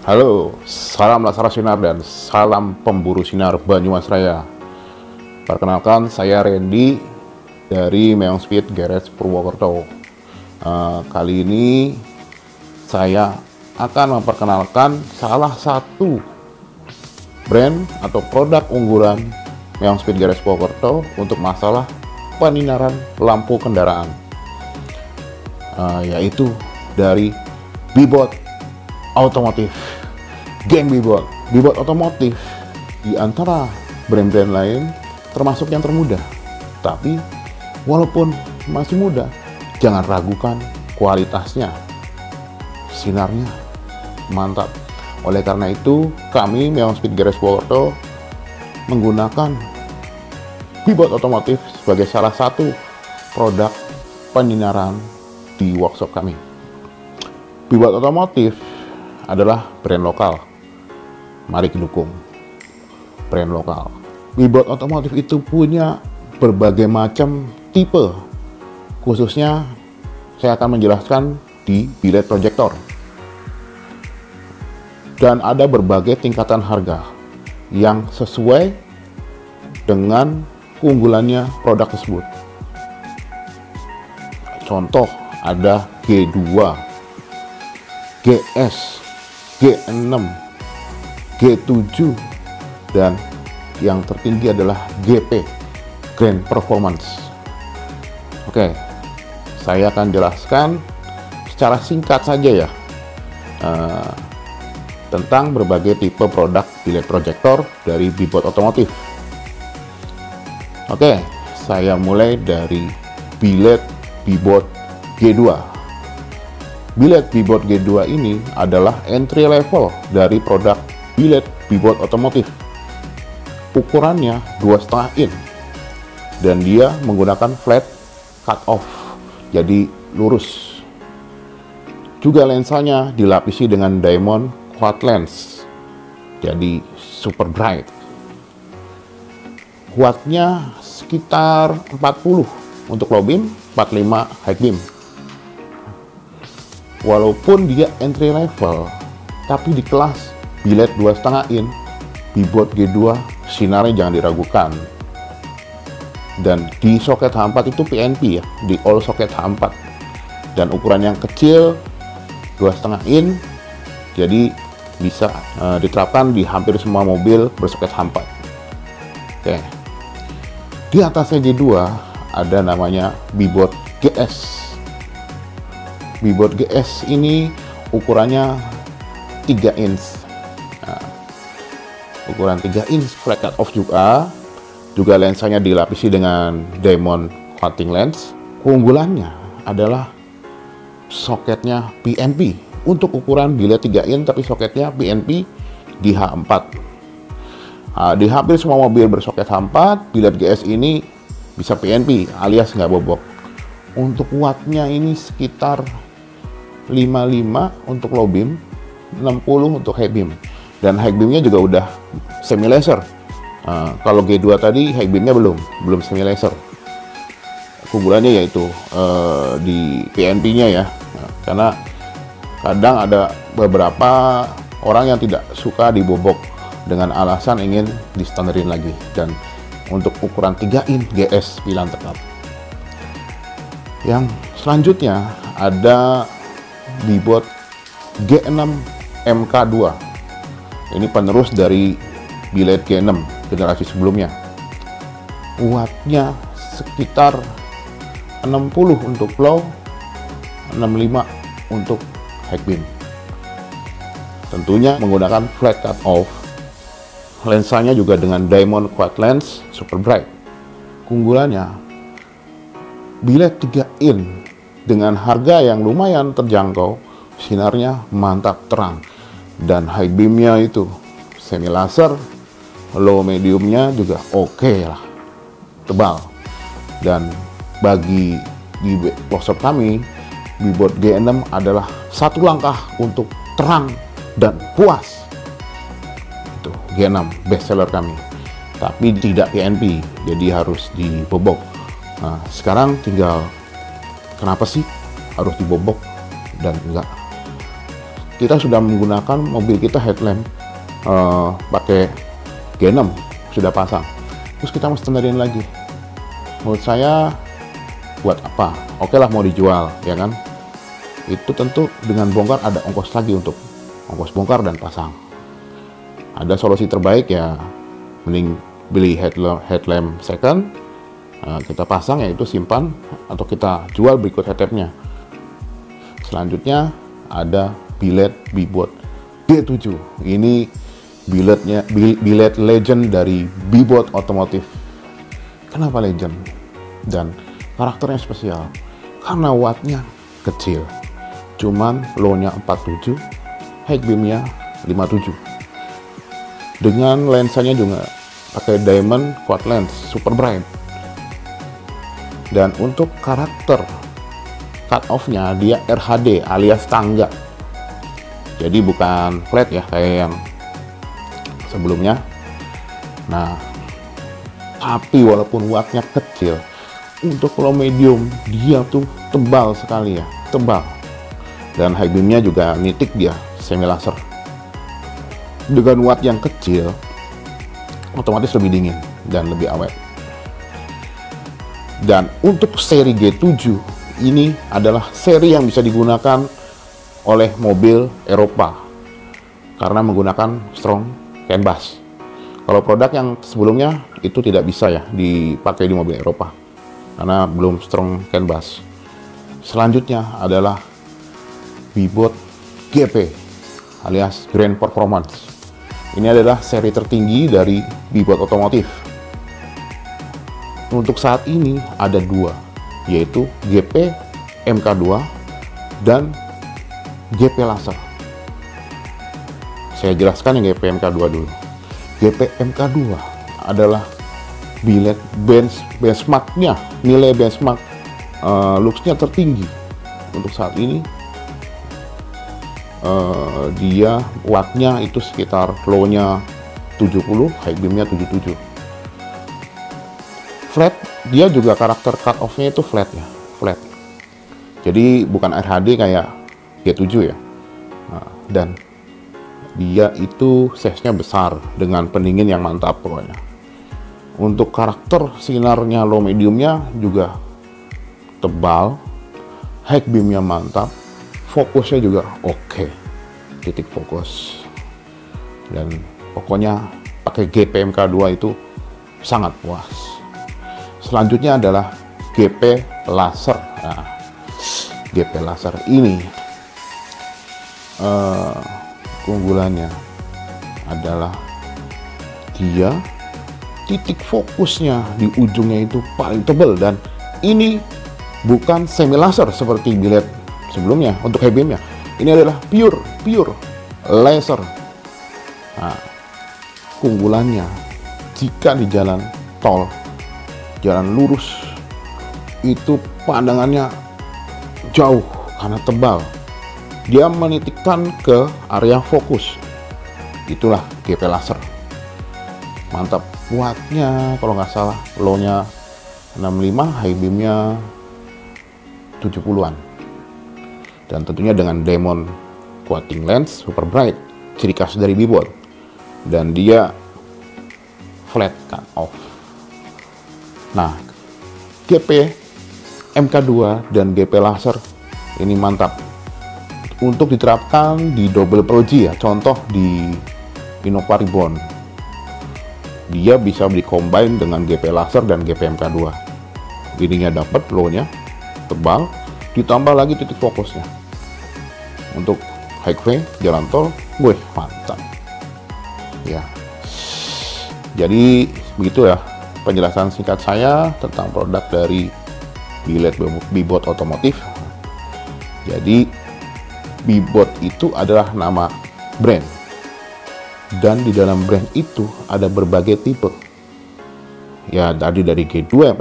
Halo, salam Laksana Sinar dan salam pemburu sinar Banyumas Raya. Perkenalkan, saya Randy dari Meong Speed Garage Purwokerto. Kali ini saya akan memperkenalkan salah satu brand atau produk unggulan Meong Speed Garage Purwokerto untuk masalah peninaran lampu kendaraan, yaitu dari Bibot Otomotif. Geng Bibot Otomotif di antara brand-brand lain termasuk yang termuda. Tapi walaupun masih muda, jangan ragukan kualitasnya. Sinarnya mantap. Oleh karena itu, kami Meong Speed Garage Purwokerto menggunakan Bibot Otomotif sebagai salah satu produk peninaran di workshop kami. Bibot Otomotif adalah brand lokal. Mari didukung brand lokal. Bibot Otomotif itu punya berbagai macam tipe. Khususnya saya akan menjelaskan di bilet proyektor. Dan ada berbagai tingkatan harga yang sesuai dengan keunggulannya produk tersebut. Contoh, ada G2, GS, G6, G7, dan yang tertinggi adalah GP, Grand Performance. Oke, saya akan jelaskan secara singkat saja ya tentang berbagai tipe produk bilet proyektor dari Bibot Otomotif. Oke, saya mulai dari bilet Bibot G2. Bilet Bibot G2 ini adalah entry level dari produk bilet Bibot Otomotif. Ukurannya 2,5 in dan dia menggunakan flat cut off, jadi lurus. Juga lensanya dilapisi dengan diamond quad lens, jadi super bright. Wattnya sekitar 40 untuk low beam, 45 high beam. Walaupun dia entry level, tapi di kelas bilet 2,5 in, Bibot G2 sinarnya jangan diragukan. Dan di soket H4 itu PNP ya, di all soket H4. Dan ukuran yang kecil 2,5 in, jadi bisa diterapkan di hampir semua mobil bersoket H4. Oke. Di atasnya G2 ada namanya Bibot GS. Bibot GS ini ukurannya 3 inch. Nah, ukuran 3 inch flat cut off juga lensanya dilapisi dengan diamond cutting lens. Keunggulannya adalah soketnya PNP. Untuk ukuran bilet 3 inch tapi soketnya PNP di H4. Nah, di hampir semua mobil bersoket H4, bilet GS ini bisa PNP alias nggak bobok. Untuk wattnya ini sekitar 55 untuk low beam, 60 untuk high beam. Dan high beamnya juga udah semi laser. Kalau G2 tadi high beamnya belum semi laser. Keunggulannya yaitu di PNP-nya ya. Karena kadang ada beberapa orang yang tidak suka dibobok dengan alasan ingin distandarin lagi. Dan untuk ukuran 3 in GS pilihan tetap. Yang selanjutnya ada Bibot G6 MK2. Ini penerus dari bilet G6 generasi sebelumnya. Wattnya sekitar 60 untuk low, 65 untuk high beam. Tentunya menggunakan flat cut off. Lensanya juga dengan diamond quad lens super bright. Keunggulannya, bilet 3 in dengan harga yang lumayan terjangkau, sinarnya mantap terang, dan high beamnya itu semi laser, low mediumnya juga oke lah, tebal. Dan bagi di workshop kami, Bibot G6 adalah satu langkah untuk terang dan puas. Itu G6 best seller kami, tapi tidak PNP, jadi harus dibobok. Nah, sekarang tinggal kenapa sih harus dibobok dan enggak? kita sudah menggunakan mobil kita headlamp pakai G6 sudah pasang, terus kita mau standarin lagi. Menurut saya buat apa? Oke lah, mau dijual ya kan, itu tentu dengan bongkar ada ongkos lagi untuk ongkos bongkar dan pasang. Ada solusi terbaik ya, mending beli headlamp second, kita pasang, yaitu simpan atau kita jual berikut headlampnya. Selanjutnya ada biled Bebot G7. Ini biled legend dari Bebot Otomotif. Kenapa legend dan karakternya spesial? Karena wattnya kecil, cuman low-nya 47, high beam-nya 57. Dengan lensanya juga pakai diamond quad lens super bright. Dan untuk karakter cut off-nya dia RHD alias tangga. Jadi bukan flat ya kayak yang sebelumnya. Nah, tapi walaupun wattnya kecil, untuk low medium dia tuh tebal sekali ya, tebal. Dan high beam-nya juga nitik, dia semi laser. Dengan watt yang kecil, otomatis lebih dingin dan lebih awet. Dan untuk seri G7 ini adalah seri yang bisa digunakan oleh mobil Eropa karena menggunakan strong CAN bus. Kalau produk yang sebelumnya itu tidak bisa ya dipakai di mobil Eropa karena belum strong CAN bus. Selanjutnya adalah Bebot GP alias Grand Performance. Ini adalah seri tertinggi dari Bebot Otomotif. Untuk saat ini ada dua, yaitu GP MK2 dan GP Laser. Saya jelaskan yang GP MK2 dulu. GP MK2 adalah biled benchmark-nya, nilai benchmark looks-nya tertinggi. Untuk saat ini dia wattnya itu sekitar low-nya 70, high beam-nya 77. Flat, dia juga karakter cut off-nya itu flat ya, flat. Jadi bukan RHD kayak G7 ya. Nah, dan dia itu size-nya besar dengan pendingin yang mantap pokoknya. Untuk karakter sinarnya low mediumnya juga tebal, high beam-nya mantap, fokusnya juga oke, titik fokus. Dan pokoknya pakai GP MK2 itu sangat puas. Selanjutnya adalah GP Laser. Nah, GP Laser ini keunggulannya adalah dia titik fokusnya di ujungnya itu paling tebal, dan ini bukan semi laser seperti biled sebelumnya untuk high beam-nya. Ini adalah pure laser. Nah, keunggulannya jika di jalan tol, jalan lurus itu pandangannya jauh karena tebal. Dia menitikkan ke area fokus. Itulah GP Laser. Mantap. Wattnya kalau nggak salah low-nya 65, high beam-nya 70-an. Dan tentunya dengan diamond quading lens super bright, ciri khas dari Bebot. Dan dia flat cut off. Nah, GP MK2 dan GP Laser ini mantap untuk diterapkan di double Pro-G ya. Contoh di Innova Reborn, dia bisa di-combine dengan GP Laser dan GP MK2. Ininya dapat, low-nya tebal, ditambah lagi titik fokusnya. Untuk highway, jalan tol, wih mantap ya. Jadi begitu ya penjelasan singkat saya tentang produk dari biled Bebot Otomotif. Jadi Bebot itu adalah nama brand, dan di dalam brand itu ada berbagai tipe ya, dari G2 yang